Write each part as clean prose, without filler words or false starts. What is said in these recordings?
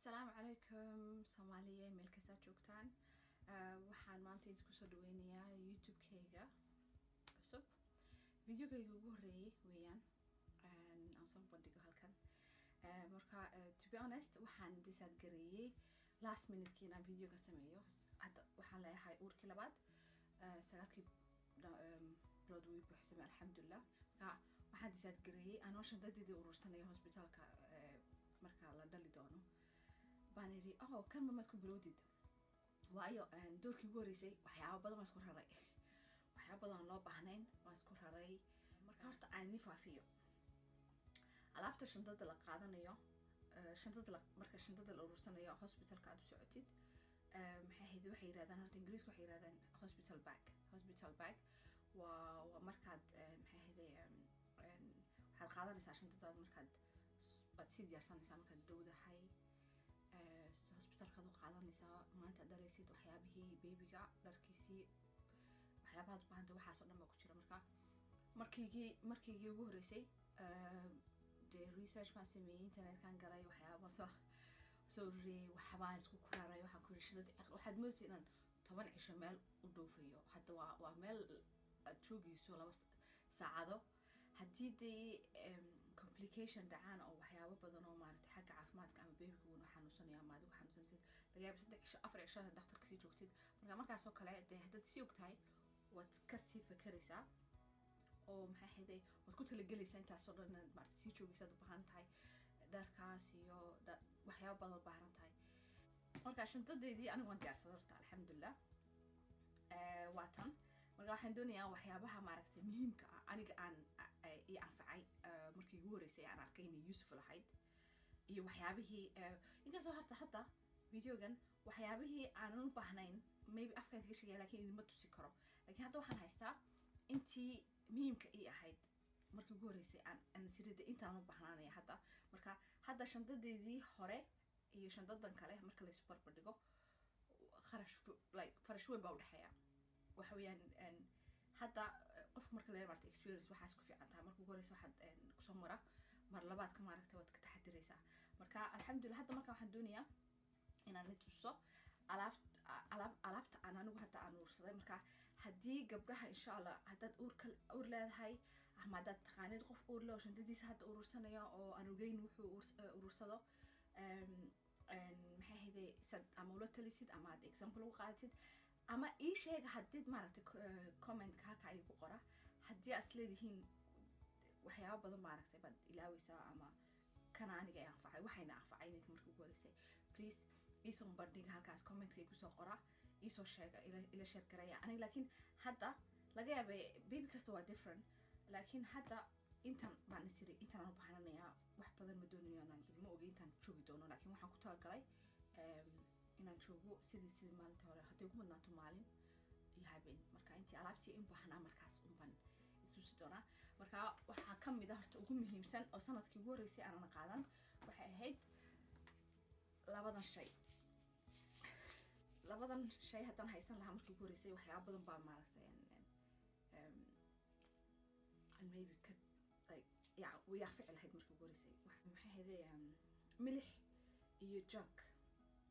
السلام عليكم Soomaaliya meel kasta joogtaan waxaan maanta idinku soo dhaweynayaa YouTube kayga cusub videogayga ugu horeeyay weeyaan aan soo bandhigo halkan marka to be honest waxaan decide gareeyay last minute inaan video ka sameeyo hadda waxaan leeyahay uurkii labaad sagaalkii blood way buuxsamay alxamdulillah marka waxaan decide gareeyay anoo shandadeedii urursanayo hospitaalka marka la dhali doono بانيري كان ما تكون بلوديد وايو دوركي غوريسي waxyaabo badan ma isku raray waxyaabo badan loo baahnayn ma isku raray marka horta aan faafiyo alaabta shandada la qaadanayo marka shandada la urursanayo hospitalka aad u socotid maxay hay'ad waxay yiraahdaan horta ingiriisku waxay yiraahdaan hospital bag waa markaad maxay hay'ad waxaad qaadanaysaa shandada markaad aad si diyaarsanaysaa markaad dowdahay hospitalka adu qaadanaysaa maanta dhalaysid waxyaabihii babyga dharkiisii waxyaabaha u baahanta waxaas oo dhan baa ku jira markii ugu horeysay research baan sameeyay internetkan galay waxyaabo soo ururiyay waxbaan isku kuraray waxaan ku rishadad waxaad moodaysaa inaan 10 cisho meel u dhoofayo hadda waa meel aad joogayso 2 saacado haddii day complication dhacaan oo waxyaabo badan oo maartay xagga caafimaadka ama babyga uu xanuunsanaya ama adigu xanuunsanaysid laga yaabo 3 cisho 4 cisho dhakhtarka sii joogtid markaas oo kale haddaad sii ogtahay waad ka sii fakaraysaa oo maxay hayday waad ku talagelaysaa intaas oo dhan maartay sii joogaysaa u baahan tahay dharkaas iyo waxyaabo badan baahan tahay marka shantadeedii anigu waan diyaarsaday horta alxamdulillah waatan marka waxaan doonayaa waxyaabaha maaragtay muhiimka ah aniga aan ii anfacay markii ugu horeysay aan arkay inay useful ahayd iyo waxyaabihii inkastoo hadda videogan waxyaabihii aan u baahnayn maybe afkaan ka sheegay laakiin idin ma tusi karo laakiin hadda waxaan haystaa intii muhiimka ii ahayd markii ugu horeysay aan sirida intaan u baahnaanay marka hadda shandadeedii hore iyo shandadan kale marka la isku barbardhigo kharash weyn baa u dhaxeeya waxa weeyaan hadda qofka marka la leeyahay experience waxaas ku fiican tahay marka ugu horeysa waxaad ku soo mara mar labaad ka maaragtay waad ka taxadiraysaa marka alxamdulillah hadda marka waxaan doonayaa inaan la tuso alaabta aan anigu hadda aan uursaday marka haddii gabdhaha insha Allah haddaad uur leedahay ama haddaad taqaanid qof uur leh oo shandadiisa hadda urursanayo oo aan ogeyn wuxuu urursado maxay hayday sad ama ula talisid ama aad example ugu qaadatid ama ii sheeg haddii maaragtay comment halka ay ku qora haddii aad leedihiin waxyaabo badan maaragtay baad ilaawaysaa ama kana aniga ay anfacay waxayna anfacay idinka markii ugu horeysay please isoo bandhiga halkaas comment-ka ku soo qora isoo sheega ila share garaya aniga laakiin hadda laga yaabay baby kasta waa different laakiin hadda intan baan isiri intan aan u baahanayaa wax badan ma doonayo ma ogeyn intaan joogi doono laakiin waxaan ku talagalay inaan joogo sidii maalinta hore haddii ugu badnaato maalin iyo habeen marka intii alaabtii in baahnaa markaas unban isusi doonaa marka waxaa ka mid ah horta ugu muhiimsan oo sanadkii ugu horeysay aanan qaadan waxay ahayd labadan shay haddaan haysan lahaa markii ugu horeysay waxyaabo badan baa maaragtay maybe way ficil lahayd markii ugu horeysay maxay ahayd milix iyo jug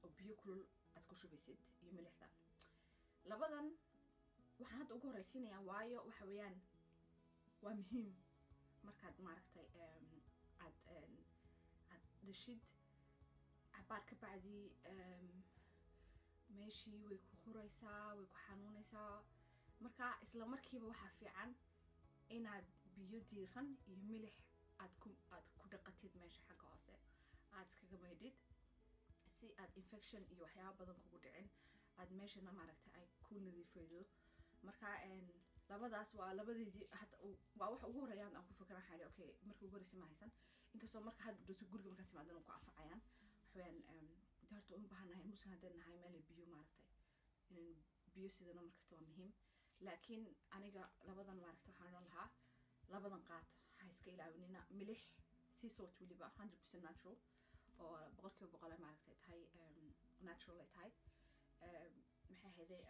oo biyo kulul aad ku shubaysid iyo milixda labadan waxaan hadda ugu horeysiinayaa waayo waxa weeyaan waa muhiim markaad maaragtay aad dhashid cabaar ka bacdi meeshii way ku huraysaa way ku xanuunaysaa marka isla markiiba waxaa fiican inaad biyo diiran iyo milix aad ku dhaqatid meesha xagga hoose aad iskaga maydhid si aad infection iyo waxyaabo badan kugu dhicin aad meeshana maaragtay ay ku nadiifaydo marka labadaas waa labadeedii hadda waa wax ugu horeeyaan aan ku fikirahay okay markii ugu horeysay ma haysan inkastoo marka hadda dhulka guriga marka timaadana ku anfacayaan waxaan horta u baahanahay musan hadda nahay meel biyo maaragtay inaan biyo sidana markasta waa muhiim laakiin aniga labadan maaragtay waxaan lahaa labadan qaad ha iska ilaawinina milix sea salt waliba 100% natural oo boqolkiiba boqol maaragtay tahay natural ay tahay maxay hayday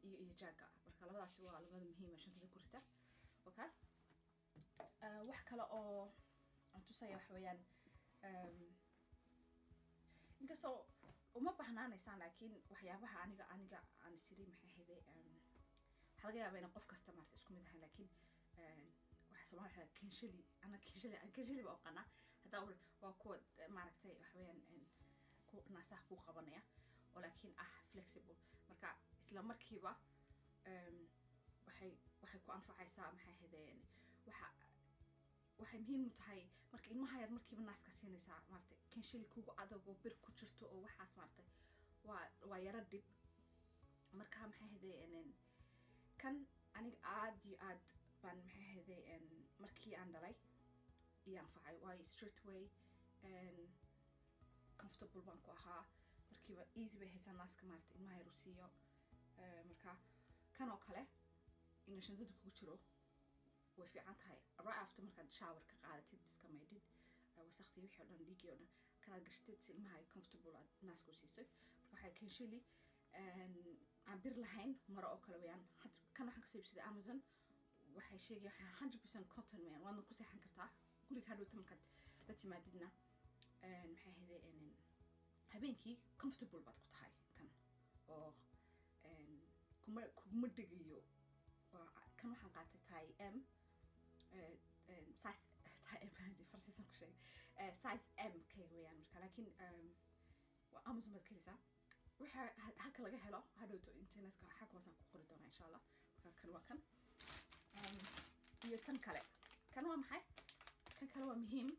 iyo jaaga marka labadaas waa labada muhiim ah shantada ku rita wakaas wax kale oo aan tusaya wax weeyaan inkastoo so uma bahnaanaysaan laakiin waxyaabaha aniga aan siri maxay haday waxa laga yaabaa in qof kasta maarta isku mid ahaan laakiin waxa Soomaaliya kinshali ba oqana hada waa kuwa maaragtay wax weeyaan ku naasaha ku qabanaya oo laakiin flexible marka isla markiiba waxay ku anfacaysaa maxay hadeen waxay muhiim u tahay marka ilmaha yar markiiba naaska siinaysaa maartay kinshali kugu adag oo bir ku jirto oo waxaas maartay waa yara dib marka maxay hadeen kan aniga aad iyo aad baan maxay hadeen markii aan dhalay iyo anfacay waa straight way comfortable baan ku ahaa markiiba easy bay haysan naaska maartay ilmaha yar u siiyo marka kan oo kale in shandadu kugu jiro way fiican tahay right after markaad shower ka qaadatid iska meedid wasaqtii wixii oo dhan dhiigii oo dhan kana gashtid si ilmaha ay comfortable aad naaska u siiso waxay kinshali aan bir lahayn maro oo kale weeyaan kan waxaan ka soo iibsaday Amazon waxay sheegayaan 100% cotton weeyaan waana ku seexan kartaa guriga hadhowta markaad la timaadidna maxay hadeen habeenkii comfortable baad ku tahay kan oo kuma dhigayo kan waxaan qaatay tie M size tie M farsiisan ku sheegay size M ka weeyaan marka laakiin waa Amazon baad kalisaa waxa halka laga helo hadhowto internetka xaq hoosaan ku qori doonaa insha Allah marka kan waa kan iyo tan kale kan waa maxay kan kale waa muhiim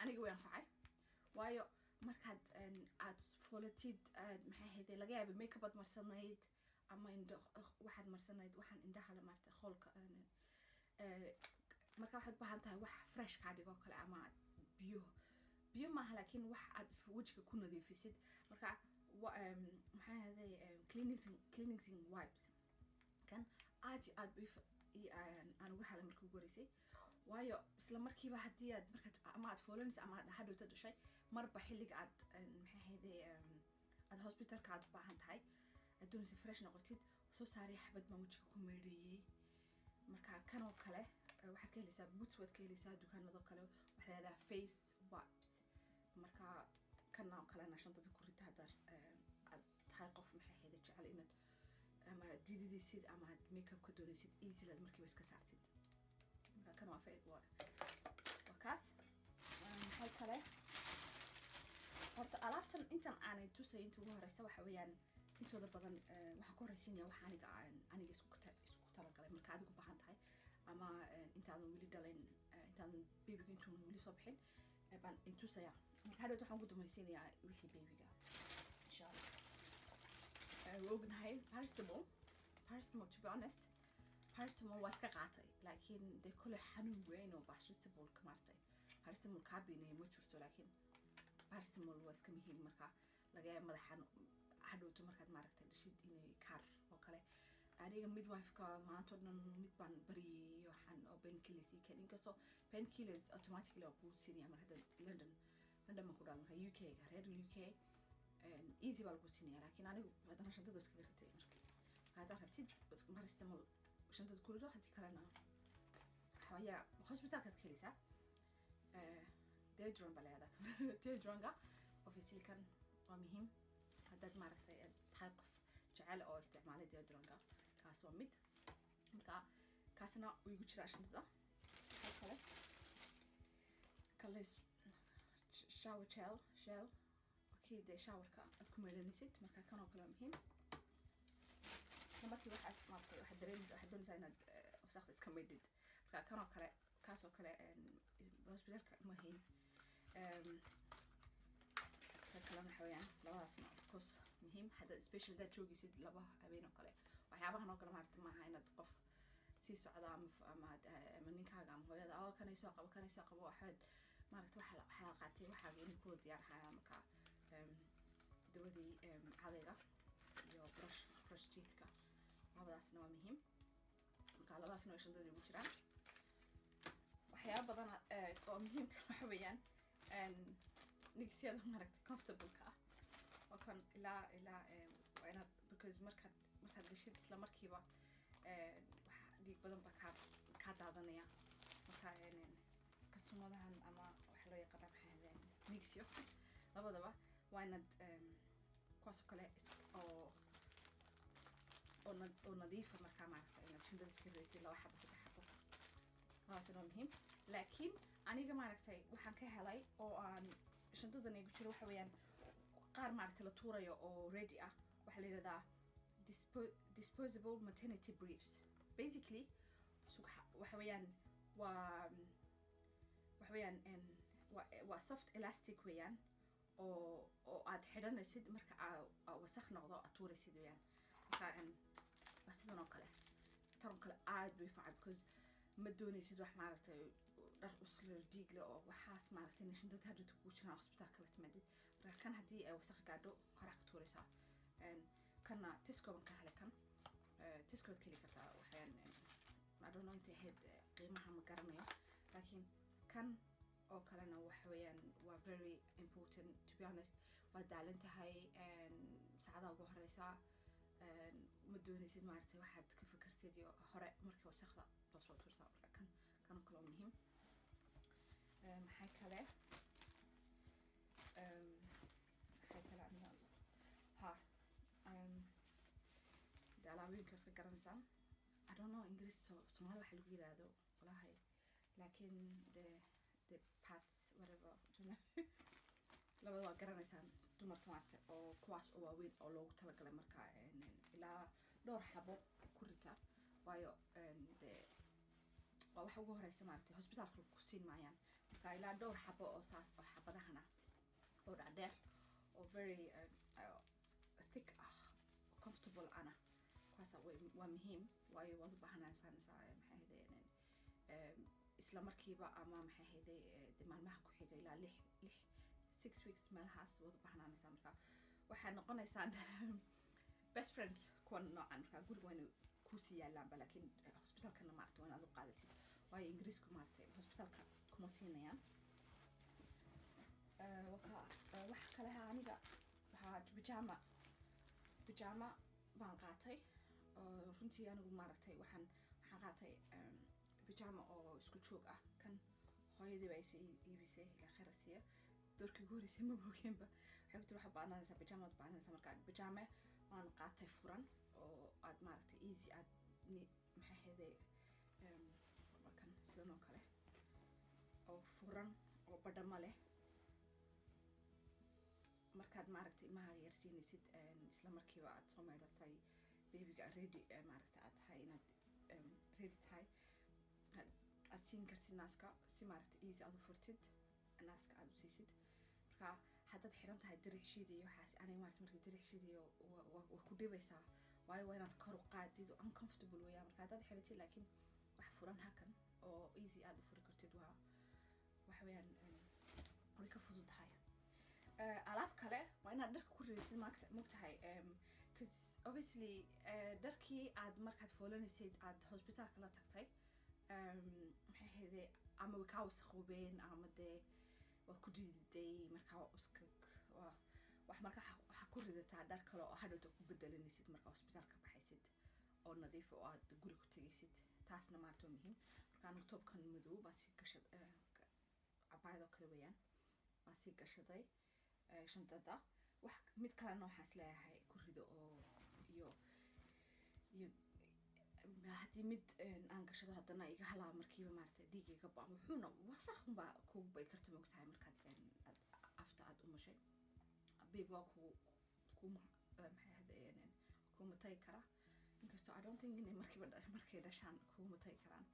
aniga way anfacay waayo markaad aad foolatid maxay haday laga yaabo makeup aad marsanayd ama waxaad marsanayd waxaan indhaha la maartay qolka marka waxaad baahan tahay wax fresh ka dhigo kale ama biyo maaha laakiin wax aad wajiga ku nadiifisid marka maxay haday cleansing wipes kan aad aan uga helay markii ugu horeysay waayo isla markiiba hadii aad markaad ama aad foolanaysa ama aad hadhowta dhashay marba xilliga aad maxay haday aad hospitalka aad baahan tahay adoonaysa fresh noqotid soo saaray xabad ma wajiga ku meedhiyay marka kan oo kale waxaad ka helaysaa boots waad ka helaysaa dukaanada kale waxa la yiraahdaa face wipes marka kan oo kale nashantada ku rita hadar aad tahay qof maxay haday jecel inaad ama dididisid ama aad makeup ka doonaysid easy laad markiiba iska saartid marka kan waa kaas maxay kale horta alaabtan intan aanay tusay inta ugu horeysa waxa weeyaan intooda badan waxaan ku horeysiinaya waxa aniga isku talagalay marka adigu baahan tahay ama intaadan weli dhalayn intaadan babyga intuuna weli soo bixin baan intusaya marka hadhowt waxaan ugu dambaysiinayaa wixii babyga insha Allah ognahay paracetamol to be honest paracetamol waa iska qaatay laakiin de kule xanuun weyn oo paracetamol ka martay paracetamol ka beenay ma jirto laakiin paracetamol waa iska muhiim marka laga yaabo madaxan hadhowto markaad maaragtay dhashid inay kaar oo kale aniga midwife-ka maanta dhan mid baan bariyay waxaan oo painkillers kan inkastoo painkillers automatically oo ku siinaya marka London ma ku dhalan marka UK ga reer UK easy baa lagu siinaya laakiin anigu hadana shadada iska gatay marka hada rabtid paracetamol shadada ku rido hadii kalena haya hospitalka ka helisa deodorant balada deodorant obviously kan waa muhiim haddaad maaragtay tahay qof jecel oo isticmaalay deodorant kaas waa mid marka kaasna uu igu jira shantada kale shower gel okay de showerka aad ku meelanaysid marka kan oo kale muhiim markii waxaad maartay waxaad doonaysaa inaad wasaqda iska meedid marka kan oo kale kaas oo kale hospitalka muhiim kalena xawayaan labadaasna of course muhiim hada especially that joogaysid laba habeen oo kale waxyaabahan oo kale maartay maaha inaad qof si socda ama ninkaaga ama hooyada oo kanayso qabo waxaad maartay waxa la qaatay waxaaga inay ku diyaarhayaan marka dawadii cadayga iyo brush teethka labadaasna waa muhiim marka labadaasna way shandada ugu jiraan waxyaabo badan oo muhiim ka waxa weeyaan nigsiyada maaragtay comfortable ka oo kan ilaa waa inaad because markaad gashid isla markiiba wax dhiig badan ba ka daadanaya marka kasumadahan ama wax loo yaqaan maxay nigsyo labadaba waana kuwaas oo kale oo nadiifa markaa maaragta inaad shandada iska reetid 2 xabo 3 xabo taasina waa muhiim laakiin aniga maaragtay waxaan ka helay oo aan shandadan igu jiro waxa weeyaan qaar maaragtay la tuurayo oo ready ah waxa la yiraahdaa disposable maternity briefs basically waxa weeyaan waa soft elastic weeyaan oo aad xidhanaysid marka wasakh noqdo aad tuuraysid weeyaan marka waa sidan oo kale tan oo kale aad bay fiican because ma doonaysid wax maaragtay dhar usla dhiig leh oo waxaas maaragtay shandada hadda ku jiraan hospitaalka la timaadid marka kan haddii ay wasakh gaadho horaa ka tuuraysaa kana Tesco ka helay kan Tesco ka heli kartaa waxaan I don't know intay ahayd qiimaha ma garanayo laakiin kan oo kalena waxa weeyaan waa very important to be honest waa daalan tahay saacadaha ugu horeysa ma doonaysid maaragtay waxaad ka fikirtid iyo hore markii wasakhda loo soo tuursaa marka kan oo kale muhiim maxay kale alaabooyinkaas ka garanaysaan I don't know English Soomaali waxa lagu yiraahdo walahi laakiin the pads whatever labada waa garanaysaan dumarka maaragtay oo kuwaas oo waaweyn oo loogu talagalay marka ilaa dhowr xabo ku rita waayo waa waxa ugu horeysa maaragtay hospitaalka ku siin maayaan marka ilaa dhowr xabo oo saas oo xabadahana oo dhaadheer oo very thick comfortable ana kuwaas waa muhiim waayo waad u baahanaysaa maxay ahaydeen isla markiiba ama maxay ahaydeen maalmaha ku xiga ilaa 6 weeks meelahaas waad u baahanaysaa marka waxay noqonaysaan best friends kuwan noocan marka guriga waa ku sii yaalaanba laakiin hospitaalkana maaragtay waa inaad u qaadatid waayo ingiriisku maaragtay hospitaalka kuma siinayaan wax kale aniga waxaa pajama baan qaatay runtii anigu maaragtay waxaan qaatay pajama oo isku joog ah kan hooyadii baa isoo iibisay ilaa kharasiya doorkii ugu horeysay ma boogeenba waxay ku tiri waxaad baahanaysaa pajama waad baahanaysaa marka pajama waan qaatay furan oo aad maaragtay easy aad maxay ahaydee kan sidan oo kale oo furan oo badhama leh markaad maaragtay ilmaha yarsiinaysid isla markiiba aad soo maydhatay babyga ready maaragtay aad tahay inaad ready tahay aad siin kartid naaska si maaragtay easy aad u furtid naaska aad u siisid marka haddaad xiran tahay diricshiida iyo waxaas aniga maaragtay markii diricshiida iyo waa ku dhibaysaa waayo waa inaad kor u qaadid oo uncomfortable weeyaan marka haddaad xiratid laakiin wax furan halkan oo easy aad u furi kartid waa waxa weeyaan way ka fudud tahay alaab kale waa inaad dharka ku reetid mogtahay because obviously dharkii aad markaad foolanaysad aad hospitaalka la tagtay maxay ahaydee ama way kaa wasakhoobeen ama dee waa ku dididay markaa waa uskag wax marka waxaa ku ridataa dhar kale oo hadhowta ku bedelanaysid markaa hospitaalka baxaysid oo nadiif oo aad guri ku tegaysid taasna maaragta waa muhiim marka anigu toobkan madow baan sii gashay cabaayadoo kale weeyaan baan sii gashaday shantada wax mid kalena waxaan isleeyahay ku rido oo iyo haddii mid aan gashado haddana iga halaa markiiba maaragtay dhiig iga ba wuxuuna wasakh unbaa kugu bay karta moogtahay markaad afta aad umushay baby waa maxay ahaydeen kuma tagi kara inkastoo I don't think inay markay dhashaan kuma tagi karaan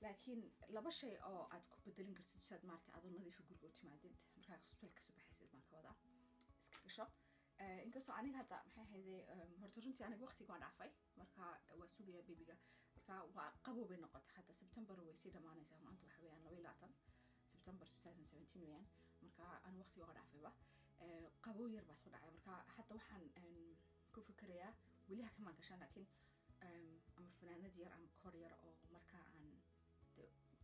laakiin laba shay oo aad ku bedelin kartid si aad maaragtay adoo nadiifa guriga u timaadid markaa hospitaalka soo baxaysid baan ka wadaa iska gasho inkastoo aniga hadda maxay ahaydee horta runtii aniga waqtiga waan dhaafay marka waa sugayaa babyga marka waa qabow bay noqotay hadda September way sii dhamaanaysaa maanta waxa weeyaan 22 September 2017 weeyaan marka aniga waqtiga waan dhaafayba qabow yar baa soo dhacay marka hadda waxaan ku fikirayaa weli ha kama gashan laakiin ama fanaanad yar ama kor yar oo marka aan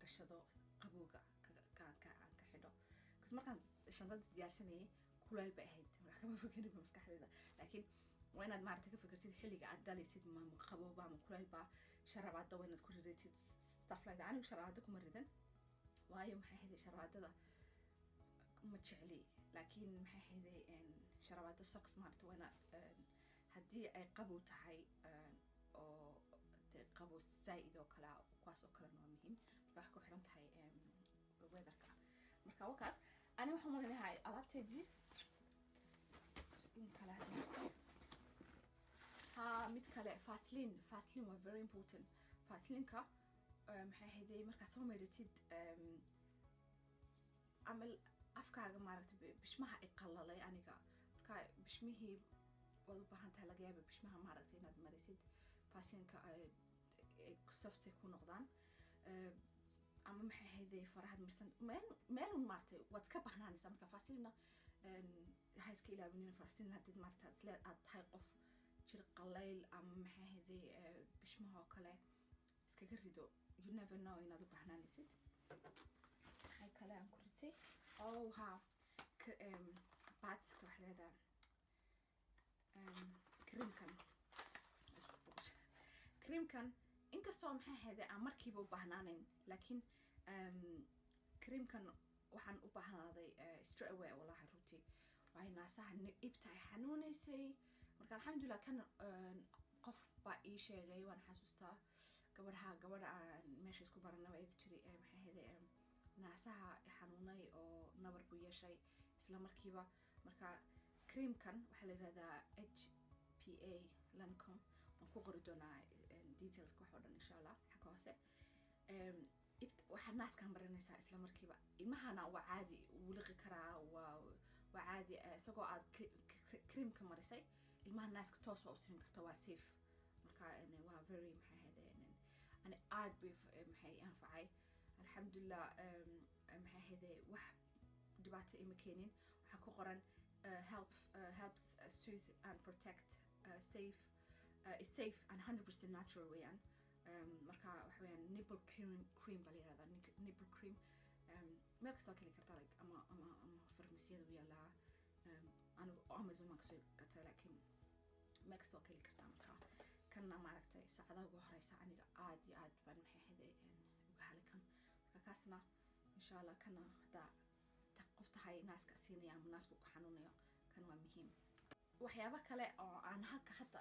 gashado qabowga aan ka xidho because markaan shandada diyaarsanayay kuleel bay ahayd marka kama fikirin maskaxdayda laakiin waa inaad maaragtay ka fikirtid xilliga aad dhalaysid ma qabowba ama kuleel baa sharabaada waa inaad ku ridatid stuff like that anigu sharabaada kuma ridan waayo maxay ahayd sharabaadada ma jecli laakiin maxay ahayd sharabaado socks maaragtay waana haddii ay qabow tahay oo qabow zaa'id oo kale kuwaas oo kalena waa muhiim marka waxay ku xiran tahay weatherka marka wakaas ani waxaan maleynayaa alaabteedii in kala hadlaysta mid kale Vaseline waa very important Vaseline-ka maxay ahaydey markaad soo meedhatid amal afkaaga maaragtay bishmaha ay qalalay aniga marka bishmihii waad u baahan tahay laga yaaba bishmaha maaragtay inaad marisid Vaseline-ka ay soft ku noqdaan ama maxay ahaydey faraha marsan meelun maaragtay waad ka bahnaanaysaa marka Vaseline ha iska ilaawinin Vaseline haddii maaragtay aad tahay qof jir qalayl ama maxay ahaydey bishmaha oo kale iskaga rido you never know inaad u bahnaanaysid maxay kale aan ku ritay baadska wax leedahay creamkan inkastoo maxay ahaydey aan markiiba u baahnaanayn laakiin creamkan waxaan u baahnaaday straight away wallahi runtii waxay naasaha ibta ay xanuunaysay marka alxamdulillah kan qof baa ii sheegay waan xasuustaa gabadha aan meesha isku baranay waa igu jiri maxay ahaydey naasaha xanuunay oo nabar buu yeeshay isla markiiba marka creamkan waxaa la yidhahdaa HPA Lancome waan ku qori doonaa details wax oo dhan insha allah xagga hoose waxaad naaskaan baranaysaa isla markiiba ilmahana waa caadi wuu liqi karaa waa caadi isagoo aad creamka marisay ilmaha naaska toos waa u sirin karta waa safe marka waa very maxay ahaydey ani aad bay maxay anfacay alxamdulillah maxay ahaydey wax dhibaato ima keenin waxaa ku qoran helps soothe and protect safe is safe and 100% natural weeyaan marka waxa weeyaan nipple cream baa la yidhahdaa nipple cream meel kasta waa ka heli kartaa like ama farmasiyada u yaalaa anigu Amazon baan kasoo gatay laakiin meel kasta waa ka heli kartaa marka kanna maaragtay saacadaha ugu horeysa aniga aad iyo aad baan maxay ahaydey uga helay kan marka kaasna insha allah kana haddaa qof tahay naaska siinaya ama naasku ku xanuunayo kan waa muhiim waxyaabo kale oo aan halka hadda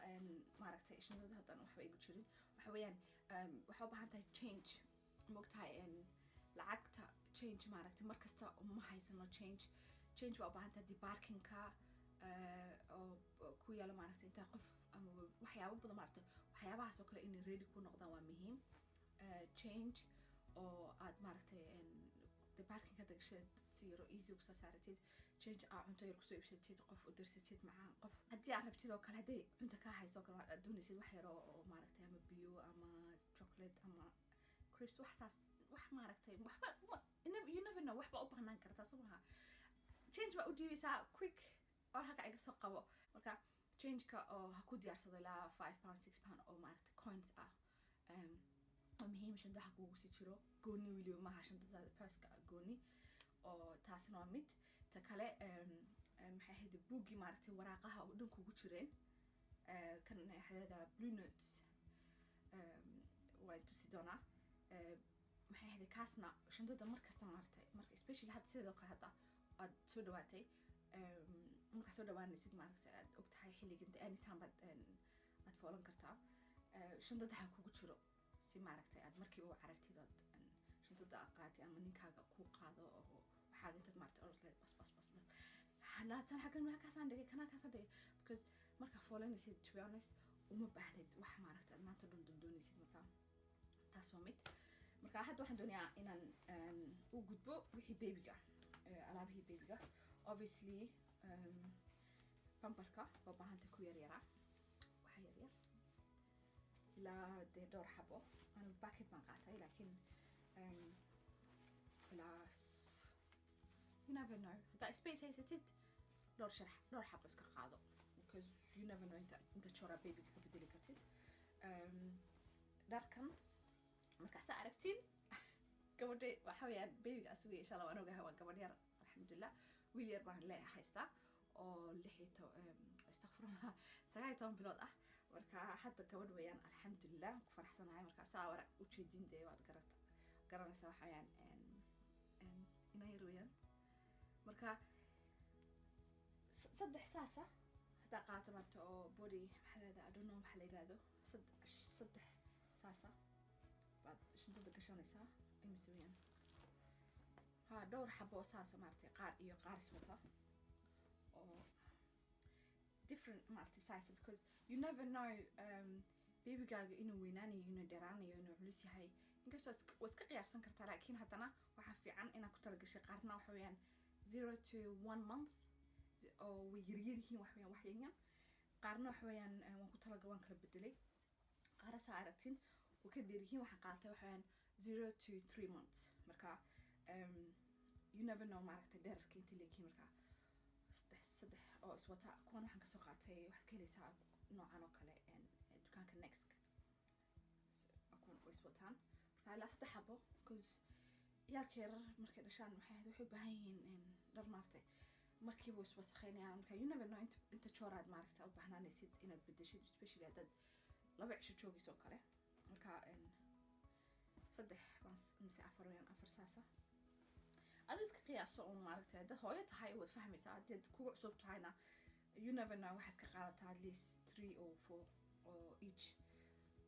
maaragtay shantada haddan waxba igu jirin waxa weeyaan waxaa u baahan tahay change moogtahay lacagta change maaragtay markasta uma haysano change baa u baahan tahay debarkinka oo ku yaala maaragtay intaa qof ama waxyaabo badan maaragtay waxyaabahaas oo kale inay ready ku noqdaan waa muhiim change oo aad maaragtay debarkinka dagashada si yaro easy kusoo saaratid change aa cunto yar kusoo iibsatid qof u dirsatid macaan qof haddii aad rabtid oo kale hadday cunto kaa hayso oo kale aad doonaysid wax yaro oo maaragtay ama biyo ama chocolate ama crisps waxtaas wax maaragtay waxba you never know wax baa u baahnaan kartaa soo maha change baa u dhiibaysaa quick oo halka iga soo qabo marka change-ka oo ha ku diyaarsado ilaa 5 pound 6 pound oo maaragtay coins ah muhiim shandaha kugu sii jiro gooni weliba maaha shandadaada purse-ka gooni oo taasna waa mid ta kale maxay ahayd buuggii maaragtay waraaqaha oo dhan kugu jireen kan waxaa leedahay blue notes waan tusi doonaa maxay ahayd kaasna shandada markasta maaragtay marka especially hadda sidoo kale hadda aad soo dhawaatay markaa soo dhawaanaysid maaragtay aad og tahay xilligan anytime baad aad foolan kartaa shandada ha kugu jiro si maaragtay aad markiiba u carartid ood shandada qaatay ama ninkaaga ku qaado oo waxaad intaad maaragtay orod bas hanaatan xaggan kaasaan dhigay kanaa kaasaan dhigay because markaa foolanaysid to be honest uma baahnid wax maaragtay aad maanta dhan doonaysid marka taas waa mid marka hadda waxaan doonayaa inaan u gudbo wixii babyga alaabihii babyga obviously pamperka waa baahanta ku yaryaraa waxa yaryar ilaa dee dhowr xabo aan bucket baan qaatay laakiin ilaa you never know haddaa space haysatid dhowr xabo iska qaado because you never know inta jora babyga ka bedeli kartid dharkan markaasaa aragtiin gabadha waxa weeyaan babyga asugaya insha allah waan ogahay waa gabadh yar alxamdulillah wiil yar baan haystaa oo 9 bilood ah marka hadda gabadh weeyaan alxamdulillah ku faraxsanahay marka saa wara u jeedin dee waad garanaysaa waxa weeyaan ina yar weeyaan marka saddex saasa haddaa qaata marta oo body maxaa la yidhahdaa I don't know maxaa la yidhahdo saddex saasa baad shantada gashanaysaa imise weeyaan dhowr xabo oo saasa maaragtay qaar iyo qaar iswata oo different maaragtay size because you never know babygaaga inuu weynaanayo inuu dheeraanayo inuu culus yahay inkastoo waa iska qiyaarsan kartaa laakiin haddana waxaa fiican inaad ku talagashay qaarna waxa weeyaan 0 to 1 month oo way yaryar yihiin wax weeyaan wax yaryar qaarna waxa weeyaan waan ku talagalay waan kala bedelay qaar saa aragtin way ka dheer yihiin waxaan qaatay waxa weeyaan 0 to 3 months marka you never know maaragtay dherarka inta leeyihiin marka saddex oo iswata kuwan waxaan kasoo qaatay waxaad ka helaysaa noocan oo kale dukaanka next kuwan oo iswataan marka ilaa 3 xabo because ciyaalka yarar markay dhashaan waxay u baahan yihiin dhar maaragtay markiiba is wasakheynayaan marka you never know inta jooraad maaragtay u baahnaanaysid inaad bedeshid especially haddaad 2 cisho joogayso oo kale marka 3 mise 4 weeyaan 4 saasa adiga iska qiyaaso oo maaragtay haddaad hooyo tahay waad fahmaysaa haddaad kugu cusub tahayna you never know waxaad ka qaadataa at least 3 or 4 oo each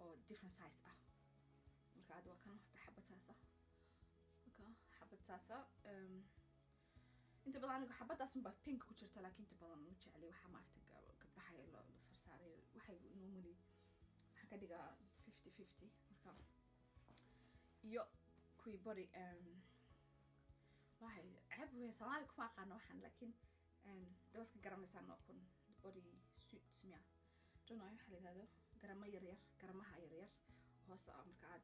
oo different size ah marka aad waa kan xabad saasa marka xabad saasa inta badan anigu xabadaas unbaa pink ku jirta laakiin inta badan ma jecli waxaa maaragtay gabdhaha la sarsaaray waxay normally waxaan ka dhigaa 50-50 marka iyo kuwii body waxay ceeb weyn Soomaali kuma aqaano waxaan laakiin dabaska garanaysaa noqon body suits miya don't know waxa la yiraahdo garamo yaryar garamaha yaryar hoos marka aad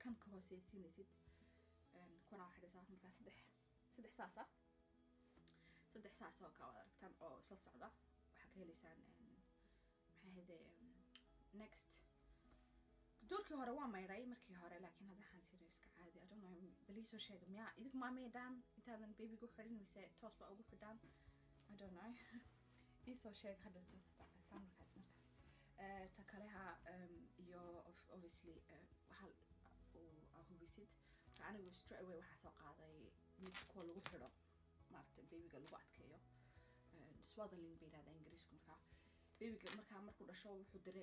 kan ka hooseysiinaysid kuna waxa dhisaa marka saddex saasa oo ka wada aragtaan oo isla socda waxaa ka helaysaan maxay ahayd next doorkii hore waa mayray markii hore laakiin hadda waxaan tiri iska caadi I don't know bali soo sheeg miyaa idinku ma meedaan intaadan babygu xirin mise toos ba ugu xidhaan I don't know isoo sheeg hadda tan marka ta kale ha iyo obviously waxa uu hubisid anigu straight away waxa soo qaaday mid kuwa lagu xidho maaragtay babyga lagu adkeeyo swaddling bay yiraahdaan ingiriisku marka babyga markuu dhasho wuxuu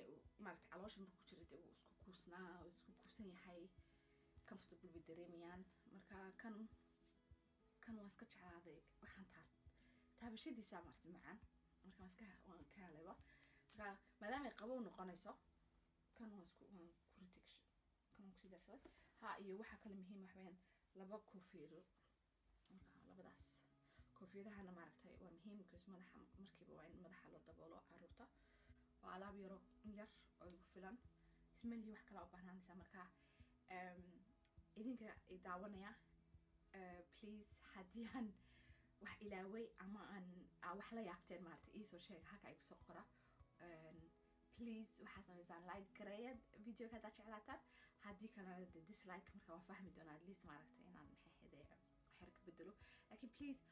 maaragtay caloosha markuu ku jiro uu isku kuusan yahay comfortable bay dareemayaan marka kan waa iska jeclaaday waxaan taabashadiisa maaragtay macaan marka waan ka helayba marka maadaama ay qabow noqonayso kan waan ku sii darsaday iyo waxa kale muhiim ah weeyaan 2 koofiyado marka labadaas koofiyadahana maaragtay waa muhiim because madaxa markiiba waa in madaxa loo daboolo caruurta waa alaab yar oo igu filan ismalihi wax kale u baahnanaysaa marka idinka daawanaya please haddii aan wax ilaaway ama aan wax la yaabteen maaragtay iisoo sheega halka igu soo qora please waxaa samaysaan like gareeya videoga haddaad jeclaataan haddii kalena dislike marka waan fahmi doonaa at least maaragtay inaan maxay ahayde waxyar ka bedelo laakiin please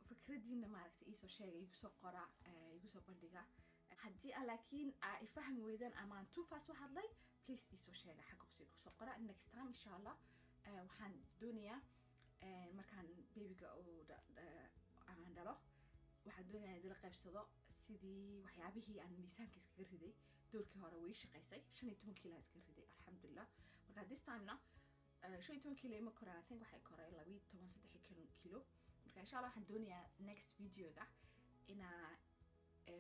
fikradiina maaragtay iisoo sheega igu soo qora igu soo bandhiga haddii laakiin ay fahmi weydaan ama aan too fast u hadlay please iisoo sheega xagga hoose igu soo qora next time insha allah waxaan doonayaa markaan babyga aan dhalo waxaan doonayaa idila qaybsado sidii waxyaabihii aan miisaanka iskaga riday doorkii hore way shaqaysay 15 kiilo iskaga riday alxamdulillah marka this time-na 15 kiilo ma koraan I think waxay koray 12-13 kiilo marka insha allah waxaan doonayaa next videoga inaa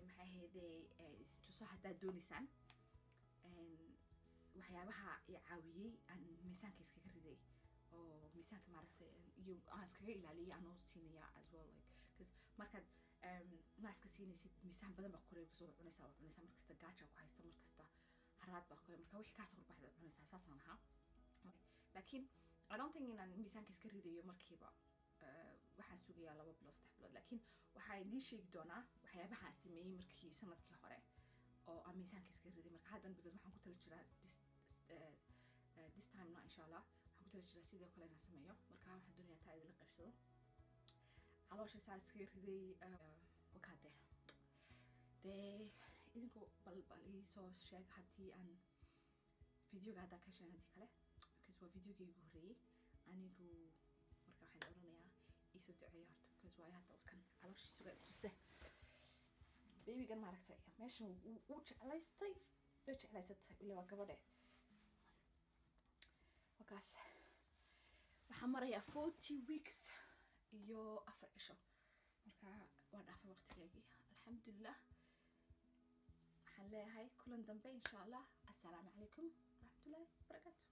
maxay ahaydee tuso haddaad doonaysaan waxyaabaha i caawiyey aan miisaanka iskaga riday oo miisaanka maaragtay iyo aan iskaga ilaaliyay anoo siinaya as well like because markaad naaska siinaysid miisaan badan baa koray kasoo cunaysaa markasta gaaja ku haysta markasta haraad baa koray marka wixii kaasoo horbaxda cunaysaa saasaan ahaa laakiin I don't think inaan miisaanka iska ridayo markiiba waxaan sugayaa 2 bilood 3 bilood laakiin waxaa idiin sheegi doonaa waxyaabaha aan sameeyey markii sanadkii hore oo aan miisaanka iska riday marka haddan because waxaan ku tala jiraa this time na insha allah waxaan ku tala jiraa sidoo kale inaan sameeyo marka waxaan doonayaa taa idinla qaybsado caloosha saa iskaga riday wakaade dee idinku bal iisoo sheeg haddii aan videoga haddaa ka hesheen haddii kale because waa videogii ugu horreeyey anigu marka waxaan oranayaa iisoo duceeyo horta because waayo hadda kan caloosha suga tuse babygan maaragtay meeshan uu jeclaystay way jeclaysatay ilaa waa gabadhe wakaas waxaan marayaa 40 weeks iyo 4 cisho marka waa dhaafay waqtigeygii alxamdulilah waxaan leeyahay kulan dambe insha allah assalaamu calaykum waraxmatullaahi wabarakaatu